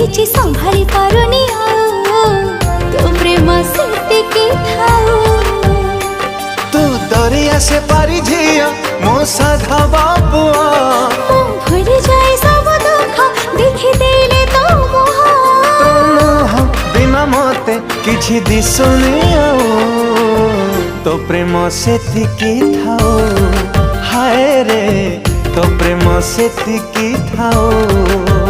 ଦେଇଛି ସମ୍ଭାଳି ପାରୁନି ଆଉ ତୋ ପ୍ରେମ ସେତିକି ଥାଉ। तू दरिया से पारी झिया मो साधा बाबुआ ମୁଁ ଭୁଲି ଯାଏ ସବୁ ଦୁଃଖ ଦେଖିଦେଲେ ତୋ ମୁହଁ। बिना मते किछि दिसुनी तो प्रेम सेतिकी थाओ हाय रे तो प्रेम सेतिकी थाओ।